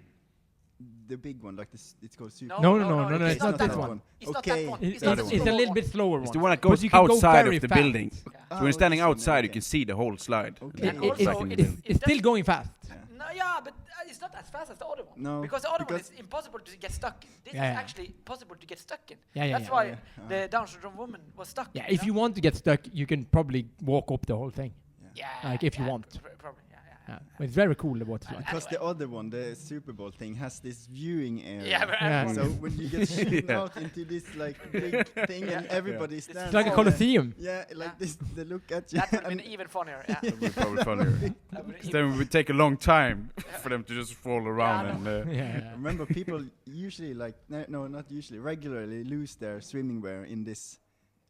the big one, like this. It's called super.
No,
okay,
it's not this one.
It's not
Okay.
that one.
It's,
the other
it's,
one.
it's a little bit slower
It's
one.
the one that
But
goes
you can go
outside
very
of the
fast.
building.
Yeah.
So when you're standing
this one,
outside, you
okay.
can see the whole slide.
Okay.
And
It's
also
back in the
It's,
building.
it's still going fast.
No, yeah, but it's not as fast as the other one.
No,
because the other one
because-
is impossible to get stuck in. This
Yeah,
is
yeah.
actually possible to get stuck in.
Yeah, yeah,
That's
yeah.
why
Yeah.
the Down syndrome woman was stuck.
Yeah, if you want to get stuck, you can probably walk up the whole thing.
Yeah.
Like, if you
yeah,
want.
Probably, yeah.
Yeah. But it's very cool, the water slide.
Because the other one, the Super Bowl thing, has this viewing area.
Yeah, but
Yeah.
So when you get shooten
Yeah.
out into this like big thing and everybody stands.
It's like a
there,
colosseum.
Yeah, like
Yeah.
this. They look at you.
that would have
and
been even funnier. Yeah.
That would be probably funnier.
That would
'Cause
even-
then it would take a long time for them to just fall around
I
and...
Yeah.
Remember, people usually like no, not usually, regularly lose their swimming wear in this,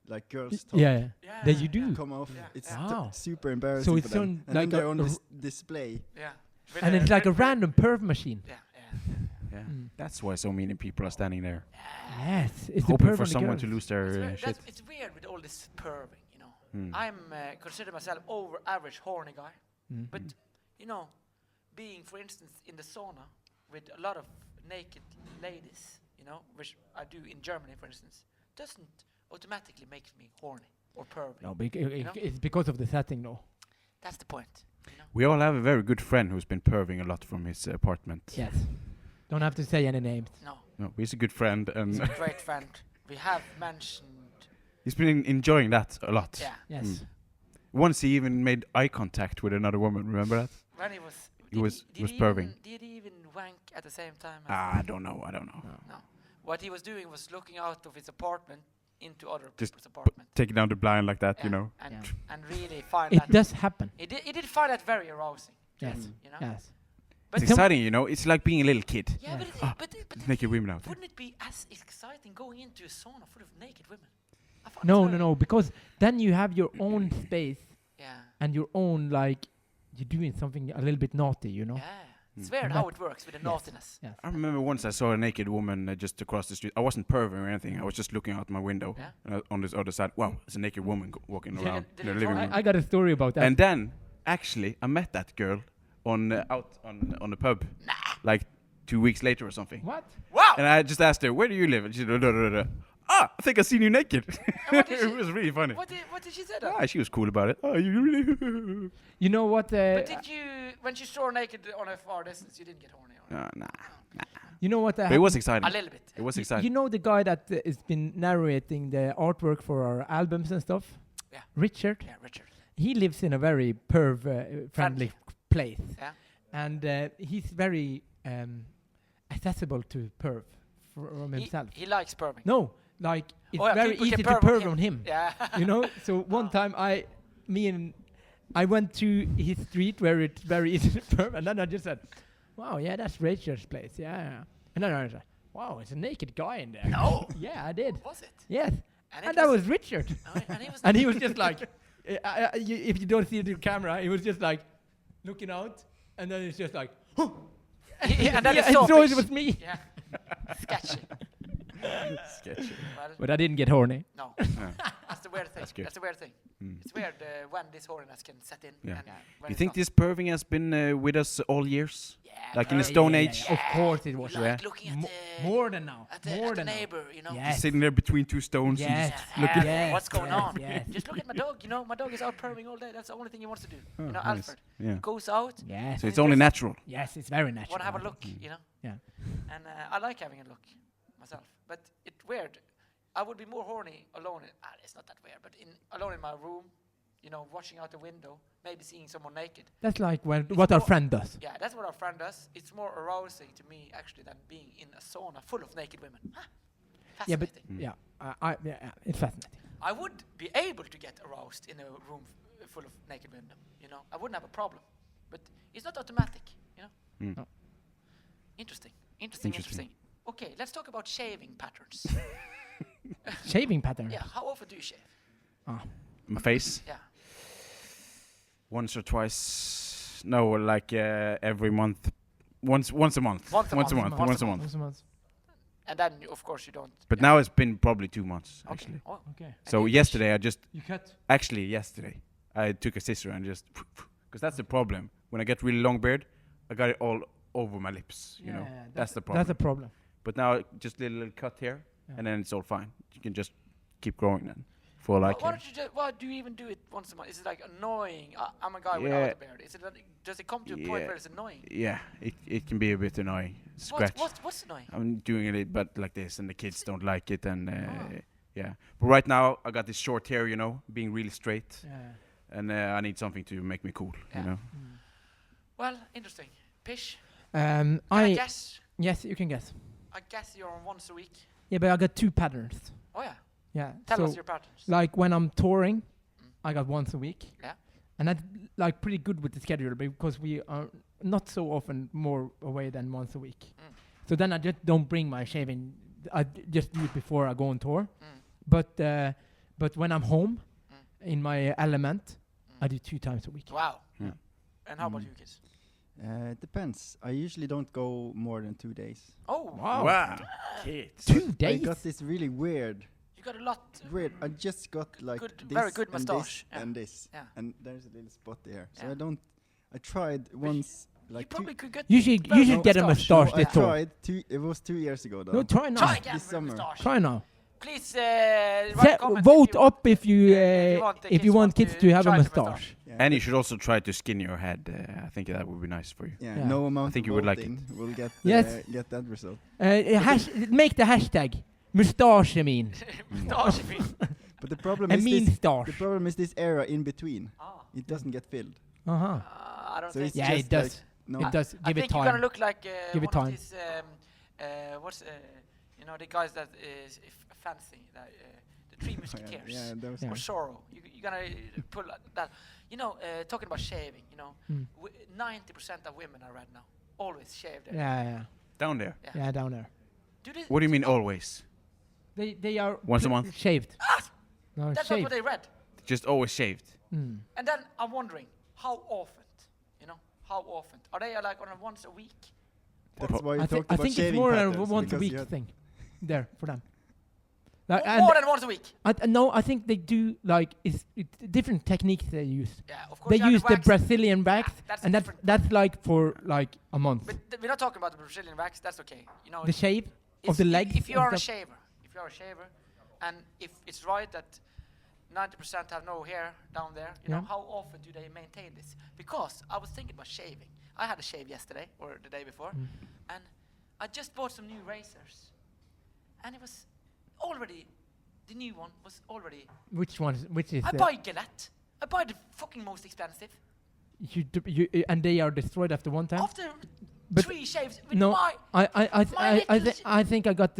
like girls' top.
Yeah, yeah.
Yeah,
That you
yeah.
do.
Come off.
Yeah.
It's
Yeah.
Wow.
super embarrassing
So
for
it's
them.
on
And
like
then they're
a
on
r-
this display.
Yeah. With
And
a-
it's like a
with-
random perv machine.
Yeah,
Yeah.
Mm.
That's why so many people are standing there,
Yes, it's the
hoping
perv
for
on the
someone
girls.
to lose their shit.
It's weird with all this perving, you know.
Mm.
I'm consider myself over average horny guy,
Mm.
but you know, being for instance in the sauna with a lot of naked ladies, you know, which I do in Germany, for instance, doesn't automatically make me horny or pervy.
No,
know?
it's because of the setting, though.
That's the point. You know?
We all have a very good friend who's been perving a lot from his apartment.
Yes. Don't have to say any names.
No,
No, he's a good friend, and
he's a great friend. We have mentioned,
he's been enjoying that a lot.
yeah,
Yes.
Mm. Once he even made eye contact with another woman. Remember that?
when he was.
He was
even-
perving.
Did he even wank at the same time? As
I don't know.
No. What he was doing was looking out of his apartment into other
Just
people's apartment.
Taking down the blind like that,
Yeah,
you know.
and
Yeah.
and really find
It
that.
does happen.
He did find that very arousing.
Yes.
You know.
Yes.
But
It's exciting, you know. It's like being a little kid.
Yeah, but,
Ah,
but
naked women out there.
wouldn't it be as exciting going into a sauna full of naked women? I find
No,
it's
no,
very-
no, because then you have your own space
Yeah.
and your own, like, you're doing something a little bit naughty, you know?
Yeah. It's
Mm.
weird
And
how
that-
it works with the
Yes.
naughtiness.
Yes.
I remember once I saw a naked woman just across the street. I wasn't perving or anything. I was just looking out my window.
Yeah.
And on this other side, wow, there's a naked woman walking
Did
around
it- did
in the
it
living
try-
room.
I got a story about that.
And then, actually, I met that girl on out on the pub, like 2 weeks later or something.
What?
Wow!
And I just asked her, "Where do you live?" And she said, "Ah, I think I seen you naked."
what did
It
she-
was really funny.
what did she say then?
Ah, she was cool about it. Oh, you really?
You know what?
But did you, when she saw her naked on a far distance, you didn't get horny? Or
Nah.
You know what?
But it was exciting.
a little bit.
It was
You
exciting.
know the guy that has been narrating the artwork for our albums and stuff?
Yeah.
Richard.
Yeah, Richard.
He lives in a very friendly place.
Yeah.
And he's very accessible to perv from himself.
He likes perving.
No, like it's
Oh, yeah,
very
people
easy
can
to
perv
perv on him.
Yeah.
You know, so one time I went to his street where it's very easy to perv, and then I just said, "Wow, yeah, that's Rachel's place, yeah." And then I said, "Wow, it's a naked guy in there."
No.
Yeah, I did.
Was it?
Yes,
And,
and that was Richard.
and he was.
And he was just like, if you don't see it in camera, he was just like looking out, and then it's just like,
and then
yeah,
he saw
and so it
fish.
was me.
Yeah. Sketchy.
Sketchy.
Well,
But I didn't get horny.
no.
Yeah.
That's the weird thing.
That's good.
That's the weird thing.
Mm.
It's weird when this horniness can set in.
Yeah.
And when
You
it's
think
not.
this perving has been with us all years?
Yeah,
like in the
perving.
Stone Age?
Of course it was.
Like
Yeah.
looking at the
More than now.
at the,
More
at the
than now.
neighbor, you know.
Yes.
Sitting there between two stones and
Yes.
just
Yeah,
looking.
Yes,
what's going
yes,
on?
yes.
Just look at my dog. You know, my dog is out perving all day. That's the only thing he wants to do.
Oh,
you know,
nice.
Alfred
Yeah.
goes out.
Yes.
So it's only natural.
Yes, it's very natural.
Want to have a look, you know.
Yeah.
And I like having a look myself. But it's weird. I would be more horny alone. It's not that weird, but alone in my room, watching out the window, maybe seeing someone naked.
That's like what our friend does.
Yeah, that's what our friend does. It's more arousing to me actually than being in a sauna full of naked women.
Yeah, but
Fascinating.
it's fascinating.
I would be able to get aroused in a room full of naked women. I wouldn't have a problem. But it's not automatic.
Mm.
Interesting. Okay, let's talk about shaving patterns.
Shaving pattern.
Yeah, how often do you shave?
My face.
Yeah.
Once or twice. No, like every month. Once a month.
Once a month.
Once a month.
And then, of course, you don't.
But now it's been probably 2 months,
Okay.
actually.
Oh.
Okay.
So yesterday
You cut.
Actually, yesterday, I took a scissor and just... Because that's the problem. When I get really long beard, I got it all over my lips, you know. That's the problem.
That's a problem.
But now, just a little cut here, and then it's all fine. You can just keep growing then. For like...
Why do you even do it once a month? Is it like annoying? I'm a guy without a beard. Does it come to a point where it's annoying?
Yeah, it can be a bit annoying. Scratch.
What's annoying?
I'm doing it, but like this, and the kids don't like it, and yeah. But right now, I got this short hair, being really straight, and I need something to make me cool, you know.
Well, interesting. Pish.
I
guess.
Yes, you can guess.
I guess you're on once a week.
Yeah, but I got 2 patterns.
Oh yeah.
Yeah.
Tell us your patterns.
Like when I'm touring, I got once a week.
Yeah.
And that's like pretty good with the schedule because we are not so often more away than once a week. So then I just don't bring my shaving. I just do it before I go on tour. But when I'm home in my element, I do 2 times a week.
Wow.
Yeah.
And how about you kids?
It depends. I usually don't go more than 2 days.
Oh
Wow. Kids.
2
I
days?
got this really weird.
You got a lot.
I just got like
good,
this
very good
and
moustache.
this and this,
Yeah.
and there's a little spot there. So
Yeah.
I tried once,
You
like
probably could get.
You should
very
get a
moustache.
mustache
I
this tour.
tried. It was 2 years ago though.
No, try now.
Try again
This
with a
summer.
moustache.
Try now.
Please write comments
Vote
if you
up if you
if you want
kids
to
to have a
try the
mustache.
Yeah.
And you should also try to skin your head. I think that would be nice for you.
Yeah,
Yeah.
no amount
I think
of
you would like
voting will get
Yes.
get that result.
Make the hashtag mustache mean.
Moustache, you mean?
But the problem
A
is
mean
this.
stash.
The problem is this era in between.
Ah.
It doesn't get filled.
Uh-huh.
I don't
So
think.
it's
Yeah,
just
it does.
like, no.
It does.
I
Give it
think you're gonna
time.
look like
Give it
one
time.
of these. What's the guys that is fancy the Three Musketeers.
Yeah, those
Yeah.
Or Zorro. You're gonna pull that. Talking about shaving. 90% of women I read now always shave their.
Yeah.
Down there.
Yeah, down there.
Do they,
What do you mean always?
They are
Once a month?
shaved. No,
That's not
shaved.
what they read.
Just always shaved.
Mm.
And then I'm wondering how often. How often are they like on a once a week?
That's why you
I
talked
think
about
it's
shaving
more than a
patterns,
once a
because
week
you had-
thing there for them.
More than once a week.
No, I think they do like it's different techniques they use.
Yeah, of course.
They
you have
use the
wax.
Brazilian wax,
that's
and
different.
that's like for like a month.
But we're not talking about the Brazilian wax. That's okay.
The shave
It's
of the legs.
If you
and
are a
stuff.
shaver, and if it's right that 90% have no hair down there, you know,
Yeah.
how often do they maintain this? Because I was thinking about shaving. I had a shave yesterday or the day before, and I just bought some new razors, and it was already the new one was already.
Which one? Which is?
I buy Gillette. I buy the fucking most expensive.
And they are destroyed after one time.
After
But
3 shaves with
No,
my.
I think I got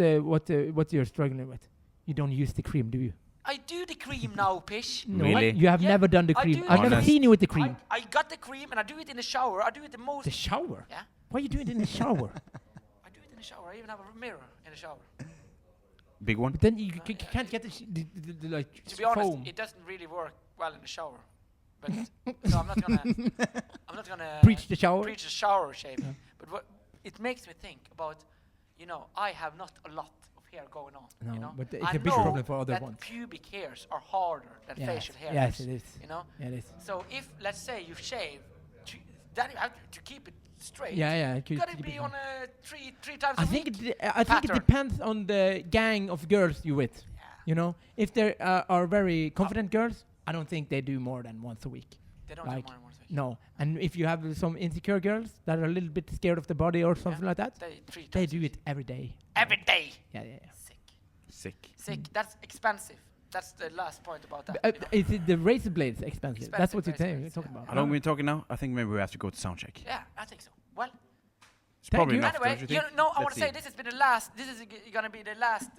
what you're struggling with. You don't use the cream, do you?
I do the cream now, Pish.
No,
Really?
you have
Yeah,
never done the
I
cream.
do
I've never
Honest.
seen you with the cream.
I got the cream and I do it in the shower. I do it the most.
The shower?
Yeah,
Why are you doing it in the shower?
I do it in the shower. I even have a mirror in the shower.
Big one?
But then you can't get the like
To be honest,
foam.
it doesn't really work well in the shower. But so I'm not gonna
Preach the shower.
preach the shower shaving. But what it makes me think about, I have not a lot of hair going on.
No, but it's
I
a big
know
problem for other
that
ones.
pubic hairs are harder than
Yes,
facial hairs.
yes, it is. Yeah, it is.
So if let's say you shave, then you have to keep it straight.
Yeah.
You gotta be on a three times
I
a
think
week.
I think it
pattern.
depends on the gang of girls you with.
Yeah.
You know, if there are very confident girls, I don't think they do more than once a week.
They don't
Like,
have more motivation.
no. And if you have some insecure girls that are a little bit scared of the body or something like that,
They 3
they
times
do
a
it every day.
every day.
Yeah.
Sick.
Sick.
That's expensive. That's the last point about that.
Is it the razor blades expensive? That's what you're
razor
saying.
blades,
You're talking
yeah.
about.
How long are we talking now? I think maybe we have to go to sound check.
Yeah, I think so. Well,
It's probably
you.
enough,
anyway,
don't you think?
I want
Let's
to say
see.
this has been the last. This is gonna be the last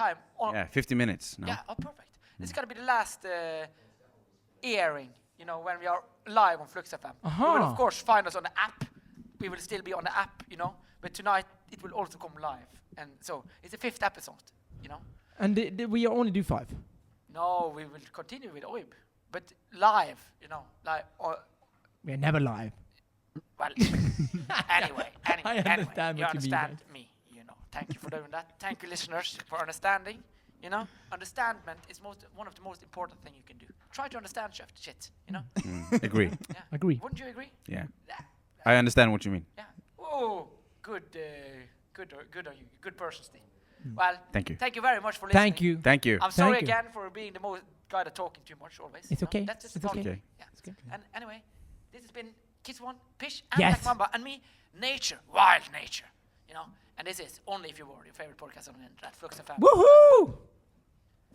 time.
Yeah, 50 minutes now.
Yeah. Oh, perfect. This is gonna be the last airing. When we are live on Flux FM. You will of course find us on the app. We will still be on the app. But tonight it will also come live, and so it's the 5th episode.
And we only do 5.
No, we will continue with OIB, but live.
We're never live.
Well, anyway,
I understand
you
what you mean,
understand me. Thank you for doing that. Thank you, listeners, for understanding. Understandment is one of the most important thing you can do. Try to understand shit.
Agree.
Yeah.
Agree.
Wouldn't you agree?
Yeah. I understand what you mean.
Yeah. Oh, good on you. Good person, Steve. Well,
Thank you.
Thank you very much for listening.
Thank you.
Thank you.
I'm sorry
Thank you.
again for being the most guy that talking too much always.
It's okay.
That's just
It's
part of
okay.
it. Yeah.
It's okay.
And anyway, this has been Kids One, Pish, and
Yes.
Black Mamba, and me, Nature, Wild Nature. And this is Only If You Were, your favorite podcast on the internet, Flux FM.
Woohoo!